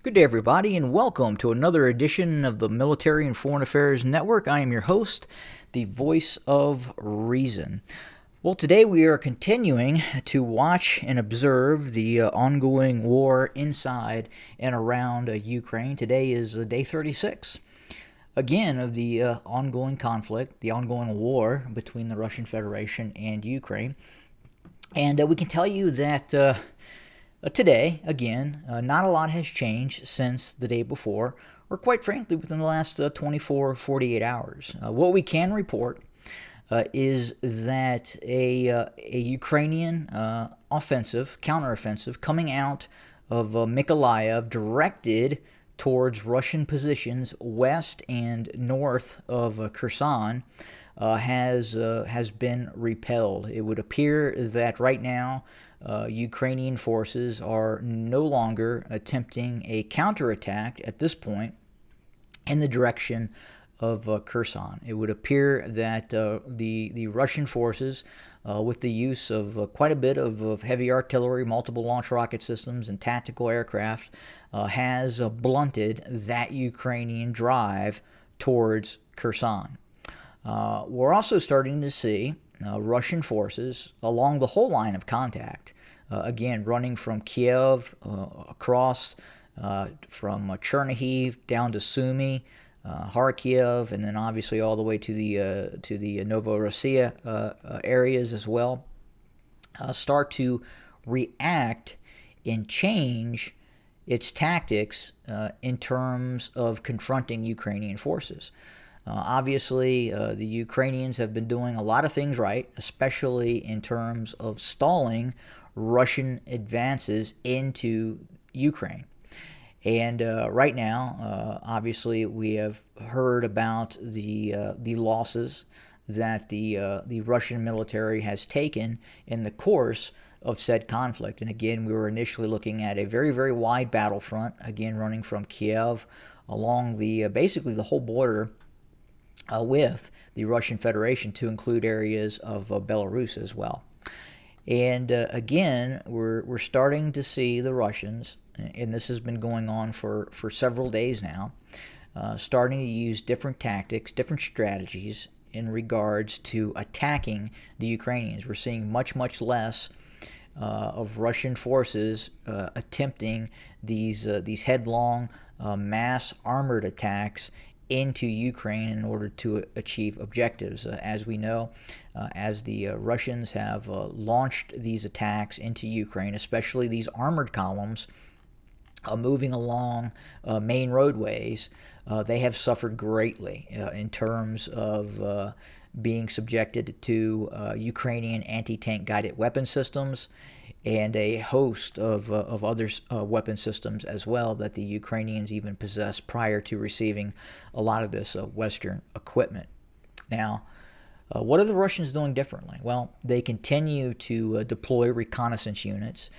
Good day, everybody, and welcome to another edition of the Military and Foreign Affairs Network. I am your host, the voice of reason. Well, today we are continuing to watch and observe the ongoing war inside and around Ukraine. Today is day 36, again, of the ongoing conflict, the ongoing war between the Russian Federation and Ukraine. And we can tell you that today, again, not a lot has changed since the day before, or quite frankly, within the last 24, 48 hours. What we can report is that a Ukrainian offensive, counteroffensive, coming out of Mykolaiv, directed towards Russian positions west and north of Kherson, has been repelled. It would appear that right now Ukrainian forces are no longer attempting a counterattack at this point in the direction of Kherson. It would appear that the Russian forces, with the use of quite a bit of heavy artillery, multiple launch rocket systems, and tactical aircraft, has blunted that Ukrainian drive towards Kherson. We're also starting to see Russian forces along the whole line of contact, again, running from Kiev across from Chernihiv down to Sumy, Kharkiv, and then obviously all the way to the Novorossiya areas as well, start to react and change its tactics in terms of confronting Ukrainian forces. Obviously, the Ukrainians have been doing a lot of things right, especially in terms of stalling Russian advances into Ukraine. And right now, obviously, we have heard about the losses that the Russian military has taken in the course of said conflict. And again, we were initially looking at a very, very wide battlefront, again, running from Kiev along the basically the whole border with the Russian Federation, to include areas of Belarus as well. And again, we're starting to see the Russians, and this has been going on for several days now, starting to use different tactics, different strategies in regards to attacking the Ukrainians. We're seeing much, much less of Russian forces attempting these headlong mass armored attacks into Ukraine in order to achieve objectives. As we know, as the Russians have launched these attacks into Ukraine, especially these armored columns moving along main roadways, they have suffered greatly in terms of being subjected to Ukrainian anti-tank guided weapon systems and a host of other weapon systems as well that the Ukrainians even possessed prior to receiving a lot of this Western equipment. Now, what are the Russians doing differently? Well, they continue to deploy reconnaissance units,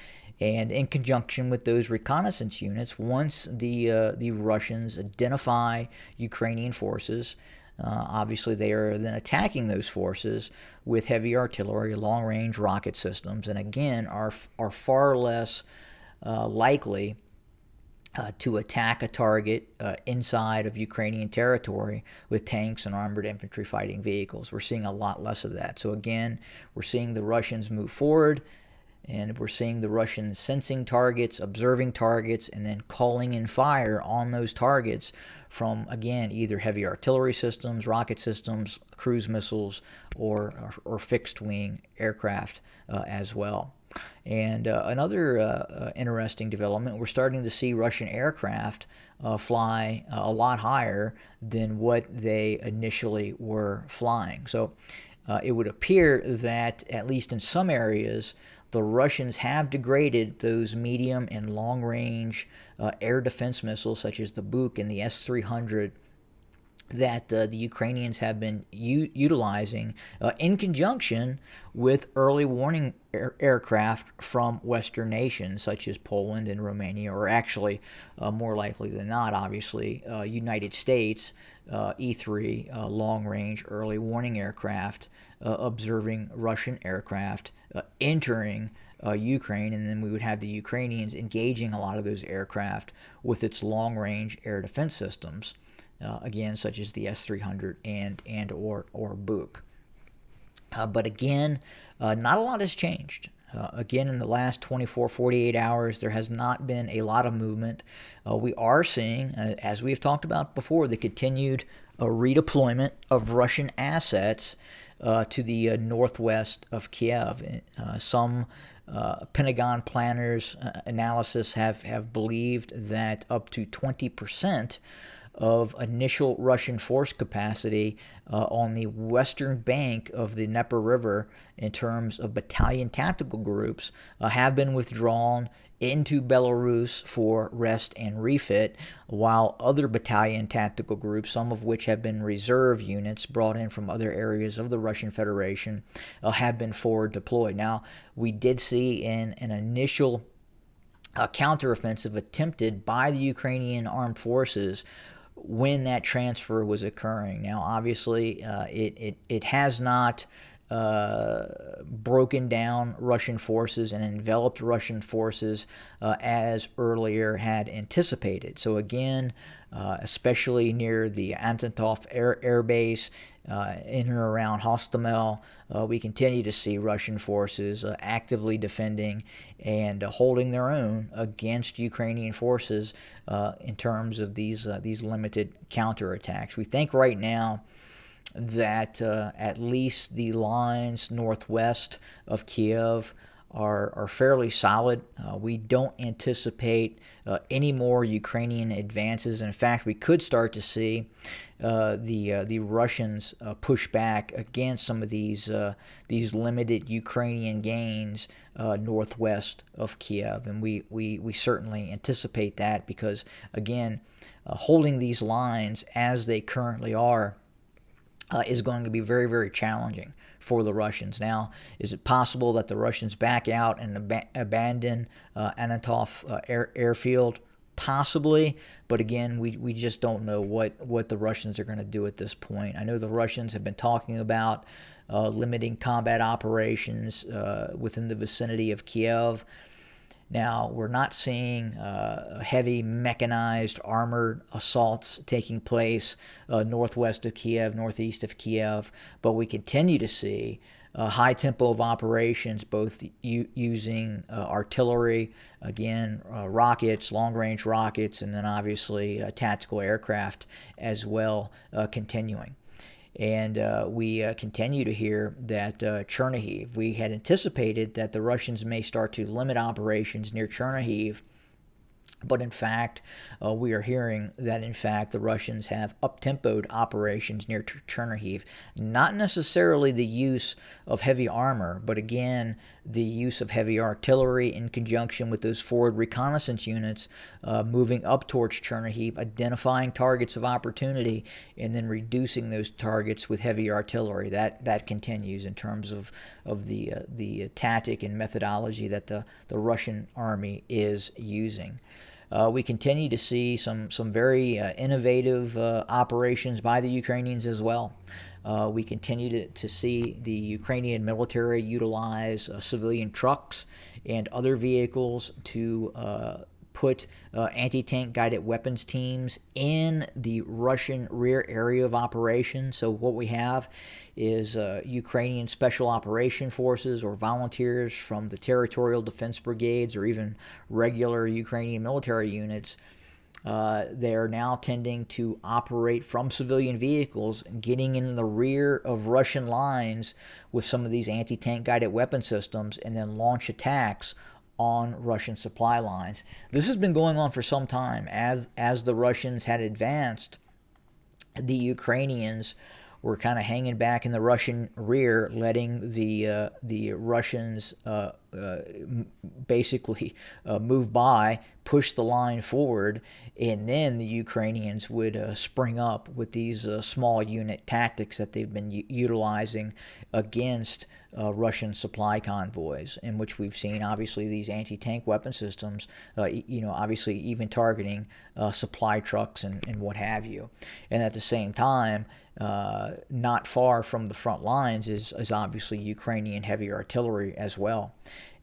and in conjunction with those reconnaissance units, once the Russians identify Ukrainian forces, obviously, they are then attacking those forces with heavy artillery, long-range rocket systems, and again are far less likely to attack a target inside of Ukrainian territory with tanks and armored infantry fighting vehicles. We're seeing a lot less of that. So again, we're seeing the Russians move forward, and we're seeing the Russians sensing targets, observing targets, and then calling in fire on those targets from, again, either heavy artillery systems, rocket systems, cruise missiles, or fixed-wing aircraft as well. And another interesting development, we're starting to see Russian aircraft fly a lot higher than what they initially were flying. So it would appear that, at least in some areas, the Russians have degraded those medium and long-range air defense missiles, such as the Buk and the S-300, that the Ukrainians have been utilizing in conjunction with early warning aircraft from Western nations, such as Poland and Romania, or actually, more likely than not, obviously, United States, E-3 long-range early warning aircraft observing Russian aircraft entering Ukraine, and then we would have the Ukrainians engaging a lot of those aircraft with its long-range air defense systems, again, such as the S-300 and/or Buk. But again, not a lot has changed. Again, in the last 24, 48 hours, there has not been a lot of movement. We are seeing, as we have talked about before, the continued redeployment of Russian assets to the northwest of Kiev. Some Pentagon planners' analysis have believed that up to 20% of initial Russian force capacity on the western bank of the Dnieper River in terms of battalion tactical groups have been withdrawn into Belarus for rest and refit, while other battalion tactical groups, some of which have been reserve units brought in from other areas of the Russian Federation, have been forward deployed. Now, we did see an initial counteroffensive attempted by the Ukrainian armed forces when that transfer was occurring. Now, obviously, it has not broken down Russian forces and enveloped Russian forces as earlier had anticipated. So again, especially near the Antonov Air Base, in and around Hostomel, we continue to see Russian forces actively defending and holding their own against Ukrainian forces in terms of these limited counterattacks. We think right now that at least the lines northwest of Kiev are fairly solid. We don't anticipate any more Ukrainian advances. In fact, we could start to see the Russians push back against some of these limited Ukrainian gains northwest of Kiev, and we certainly anticipate that because, again, holding these lines as they currently are is going to be very, very challenging for the Russians. Now, is it possible that the Russians back out and abandon Antonov airfield? Possibly, but again, we just don't know what the Russians are going to do at this point. I know the Russians have been talking about limiting combat operations within the vicinity of Kiev. Now, we're not seeing heavy mechanized armored assaults taking place northwest of Kiev, northeast of Kiev, but we continue to see a high tempo of operations, both using artillery, again, rockets, long-range rockets, and then obviously tactical aircraft as well continuing. And we continue to hear that Chernihiv, we had anticipated that the Russians may start to limit operations near Chernihiv, but in fact, we are hearing that, in fact, the Russians have up-tempoed operations near Chernihiv. Not necessarily the use of heavy armor, but again, the use of heavy artillery in conjunction with those forward reconnaissance units moving up towards Chernihiv, identifying targets of opportunity, and then reducing those targets with heavy artillery. That continues in terms of the tactic and methodology that the Russian army is using. We continue to see some very innovative operations by the Ukrainians as well. We continue to see the Ukrainian military utilize civilian trucks and other vehicles to put anti-tank guided weapons teams in the Russian rear area of operation. So what we have is Ukrainian Special Operation Forces or volunteers from the Territorial Defense Brigades or even regular Ukrainian military units. They are now tending to operate from civilian vehicles, getting in the rear of Russian lines with some of these anti-tank guided weapon systems and then launch attacks on Russian supply lines. This has been going on for some time. As the Russians had advanced, the Ukrainians were kind of hanging back in the Russian rear, letting the Russians basically move by, push the line forward, and then the Ukrainians would spring up with these small unit tactics that they've been utilizing against Russian supply convoys, in which we've seen obviously these anti-tank weapon systems, obviously even targeting supply trucks and what have you. And at the same time, not far from the front lines is obviously Ukrainian heavy artillery as well.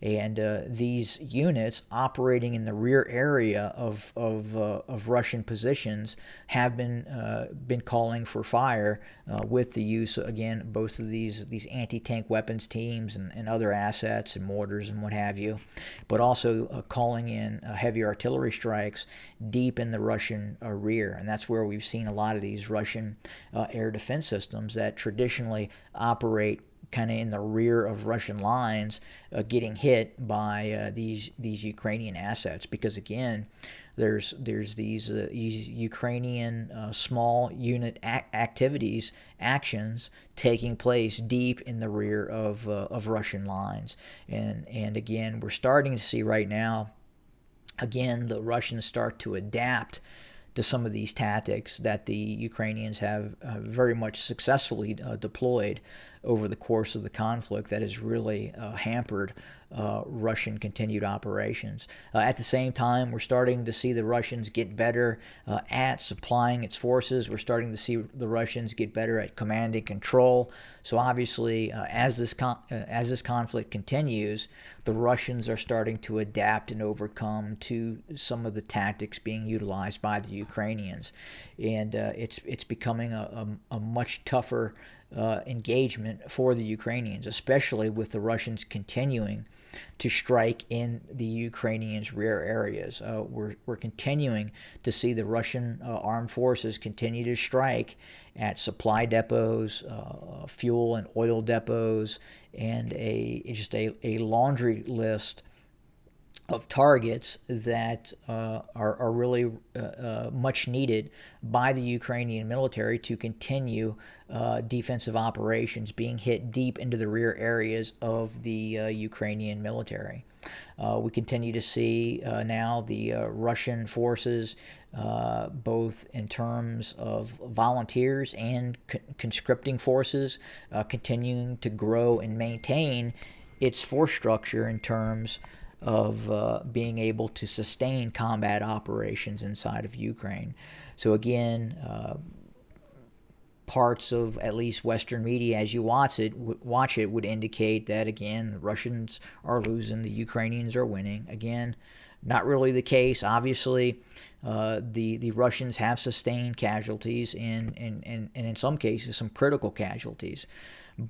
And these units operating in the rear area of Russian positions have been calling for fire with the use, again, both of these anti-tank weapons teams and other assets and mortars and what have you, but also calling in heavy artillery strikes deep in the Russian rear. And that's where we've seen a lot of these Russian air defense systems that traditionally operate kind of in the rear of Russian lines, getting hit by these Ukrainian assets, because again, there's these Ukrainian small unit actions taking place deep in the rear of Russian lines, and again, we're starting to see right now, again, the Russians start to adapt to some of these tactics that the Ukrainians have very much successfully deployed over the course of the conflict that has really hampered Russian continued operations. At the same time, we're starting to see the Russians get better at supplying its forces. We're starting to see the Russians get better at command and control. So obviously, as this conflict continues, the Russians are starting to adapt and overcome to some of the tactics being utilized by the Ukrainians, and it's becoming a much tougher engagement for the Ukrainians, especially with the Russians continuing to strike in the Ukrainians' rear areas. We're continuing to see the Russian armed forces continue to strike at supply depots, fuel and oil depots, and just a laundry list of targets that are really much needed by the Ukrainian military to continue defensive operations, being hit deep into the rear areas of the Ukrainian military. We continue to see now the Russian forces, both in terms of volunteers and conscripting forces, continuing to grow and maintain its force structure in terms of being able to sustain combat operations inside of Ukraine. So again, parts of at least Western media, as you watch it, would indicate that, again, the Russians are losing, the Ukrainians are winning. Again, not really the case. Obviously, the Russians have sustained casualties and in some cases some critical casualties.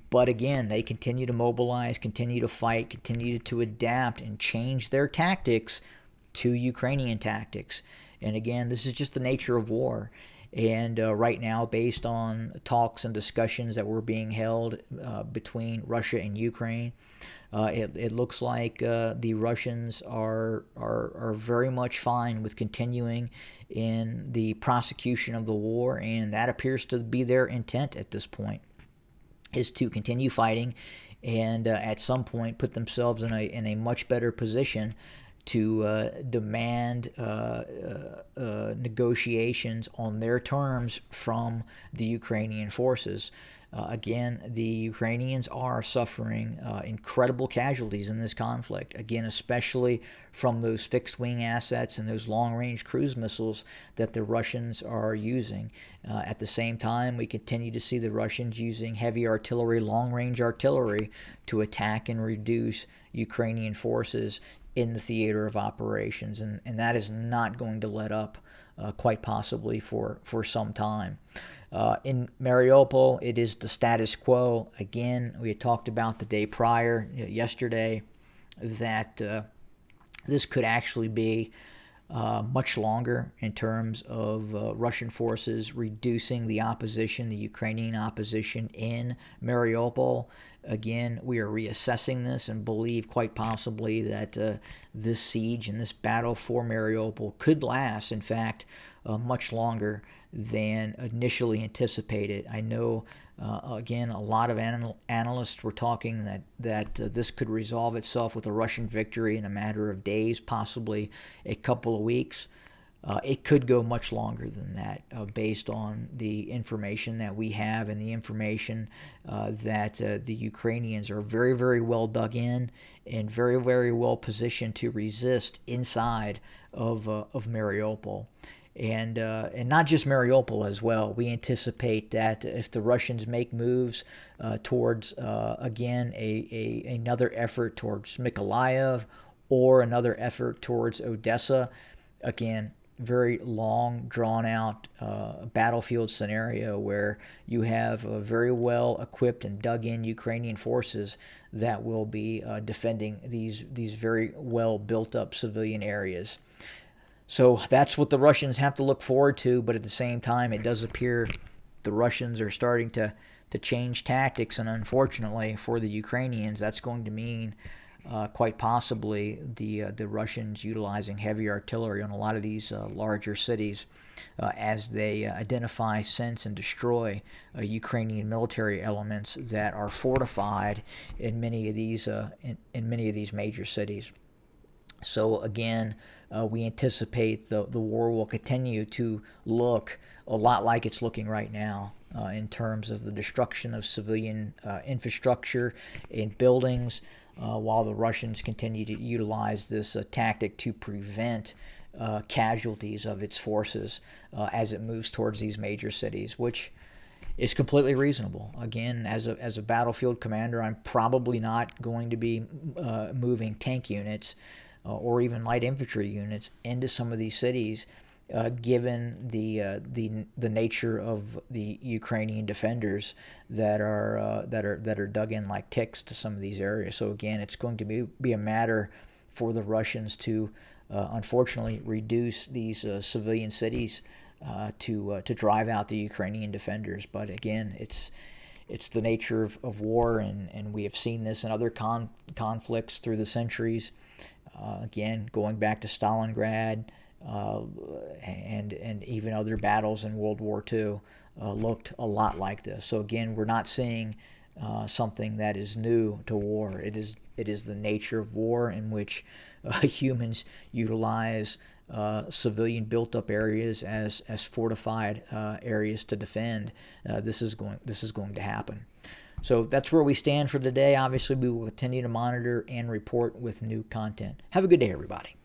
But again, they continue to mobilize, continue to fight, continue to adapt and change their tactics to Ukrainian tactics. And again, this is just the nature of war. And right now, based on talks and discussions that were being held between Russia and Ukraine, it looks like the Russians are very much fine with continuing in the prosecution of the war, and that appears to be their intent at this point, is to continue fighting and at some point put themselves in a much better position to demand negotiations on their terms from the Ukrainian forces. Again, the Ukrainians are suffering incredible casualties in this conflict, again, especially from those fixed-wing assets and those long-range cruise missiles that the Russians are using. At the same time, we continue to see the Russians using heavy artillery, long-range artillery, to attack and reduce Ukrainian forces in the theater of operations, and that is not going to let up quite possibly for some time. In Mariupol, it is the status quo. Again, we had talked about the day prior, yesterday, that this could actually be much longer in terms of Russian forces reducing the opposition, the Ukrainian opposition in Mariupol. Again, we are reassessing this and believe quite possibly that this siege and this battle for Mariupol could last, in fact, much longer than initially anticipated. I know, again, a lot of analysts were talking that this could resolve itself with a Russian victory in a matter of days, possibly a couple of weeks. It could go much longer than that based on the information that we have and the information that the Ukrainians are very, very well dug in and very, very well positioned to resist inside of Mariupol. and not just Mariupol as well. We anticipate that if the Russians make moves towards again another effort towards Mykolaiv or another effort towards Odessa, again, very long, drawn out battlefield scenario where you have very well equipped and dug in Ukrainian forces that will be defending these very well built up civilian areas. So that's what the Russians have to look forward to, but at the same time, it does appear the Russians are starting to change tactics, and unfortunately for the Ukrainians, that's going to mean quite possibly the Russians utilizing heavy artillery on a lot of these larger cities as they identify, sense, and destroy Ukrainian military elements that are fortified in many of these in many of these major cities. So again, we anticipate the war will continue to look a lot like it's looking right now in terms of the destruction of civilian infrastructure and buildings, while the Russians continue to utilize this tactic to prevent casualties of its forces as it moves towards these major cities, which is completely reasonable. Again, as a battlefield commander, I'm probably not going to be moving tank units or even light infantry units into some of these cities, given the nature of the Ukrainian defenders that are dug in like ticks to some of these areas. So again, it's going to be a matter for the Russians to unfortunately reduce these civilian cities to drive out the Ukrainian defenders. But again, it's the nature of war, and we have seen this in other conflicts through the centuries. Again, going back to Stalingrad and even other battles in World War II looked a lot like this. So again, we're not seeing something that is new to war. It is the nature of war in which humans utilize civilian built-up areas as fortified areas to defend. This is going to happen. So that's where we stand for today. Obviously, we will continue to monitor and report with new content. Have a good day, everybody.